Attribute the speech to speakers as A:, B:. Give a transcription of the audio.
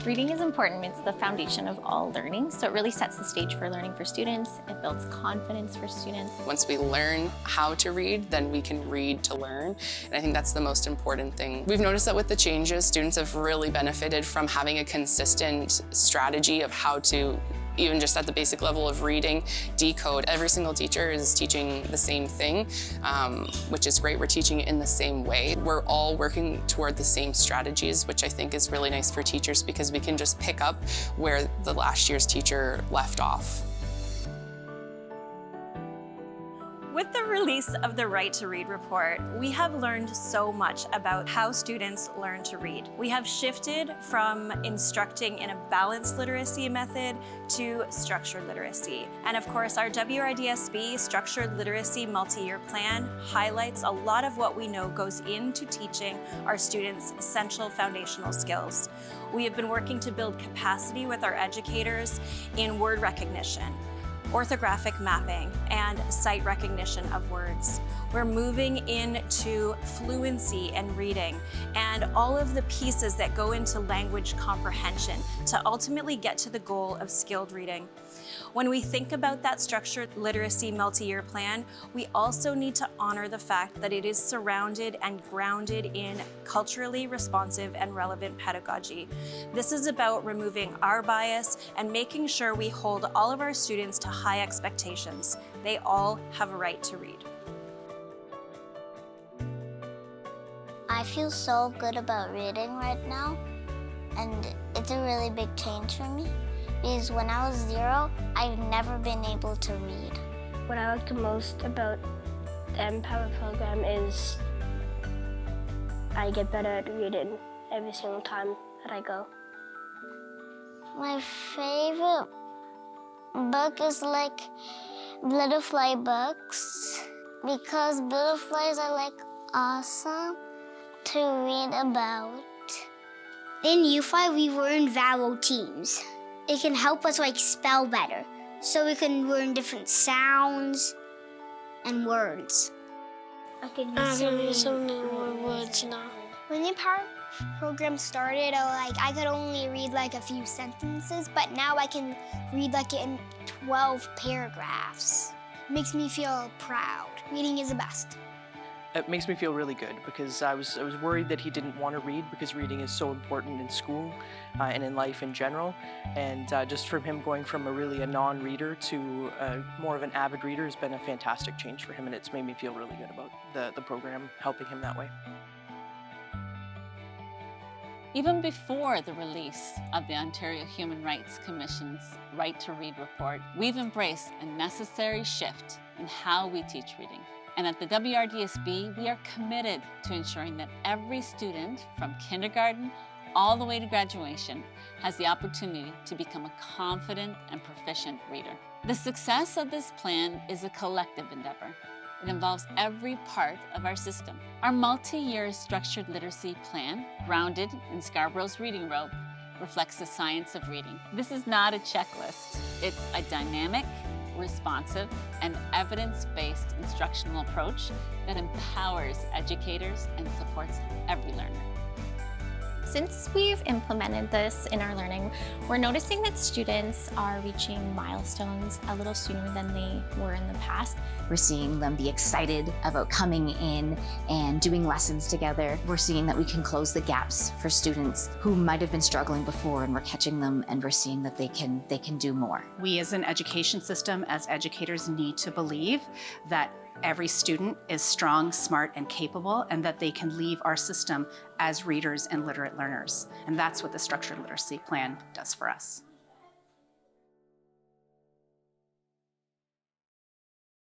A: Reading is important. It's the foundation of all learning, so it really sets the stage for learning for students. It builds confidence for students.
B: Once we learn how to read, then we can read to learn, and I think that's the most important thing. We've noticed that with the changes, students have really benefited from having a consistent strategy of how to, even just at the basic level of reading, decode. Every single teacher is teaching the same thing, which is great. We're teaching it in the same way. We're all working toward the same strategies, which I think is really nice for teachers because we can just pick up where the last year's teacher left off.
C: With the release of the Right to Read report, we have learned so much about how students learn to read. We have shifted from instructing in a balanced literacy method to structured literacy. And of course, our WRDSB Structured Literacy Multi-Year Plan highlights a lot of what we know goes into teaching our students essential foundational skills. We have been working to build capacity with our educators in word recognition, orthographic mapping, and sight recognition of words. We're moving into fluency and reading and all of the pieces that go into language comprehension to ultimately get to the goal of skilled reading. When we think about that structured literacy multi-year plan, we also need to honor the fact that it is surrounded and grounded in culturally responsive and relevant pedagogy. This is about removing our bias and making sure we hold all of our students to high expectations. They all have a right to read.
D: I feel so good about reading right now, and it's a really big change for me. Because when I was 0, I've never been able to read.
E: What I like the most about the Empower program is I get better at reading every single time that I go.
D: My favorite book is like butterfly books because butterflies are like awesome to read about.
F: In U5, we were in vowel teams. It can help us spell better, so we can learn different sounds and words.
E: I can use so many more words now.
G: When the Empower program started, I could only read a few sentences, but now I can read in 12 paragraphs. It makes me feel proud. Reading is the best.
H: It makes me feel really good because I was worried that he didn't want to read because reading is so important in school and in life in general. And just from him going from a non-reader to more of an avid reader has been a fantastic change for him, and it's made me feel really good about the program helping him that way.
I: Even before the release of the Ontario Human Rights Commission's Right to Read report, we've embraced a necessary shift in how we teach reading. And at the WRDSB, we are committed to ensuring that every student from kindergarten all the way to graduation has the opportunity to become a confident and proficient reader. The success of this plan is a collective endeavor. It involves every part of our system. Our multi-year structured literacy plan, grounded in Scarborough's reading rope, reflects the science of reading. This is not a checklist. It's a dynamic, responsive, and evidence-based instructional approach that empowers educators and supports every learner.
A: Since we've implemented this in our learning, we're noticing that students are reaching milestones a little sooner than they were in the past.
J: We're seeing them be excited about coming in and doing lessons together. We're seeing that we can close the gaps for students who might have been struggling before, and we're catching them and we're seeing that they can do more.
K: We as an education system, as educators, need to believe that every student is strong, smart, and capable, and that they can leave our system as readers and literate learners. And that's what the Structured Literacy Plan does for us.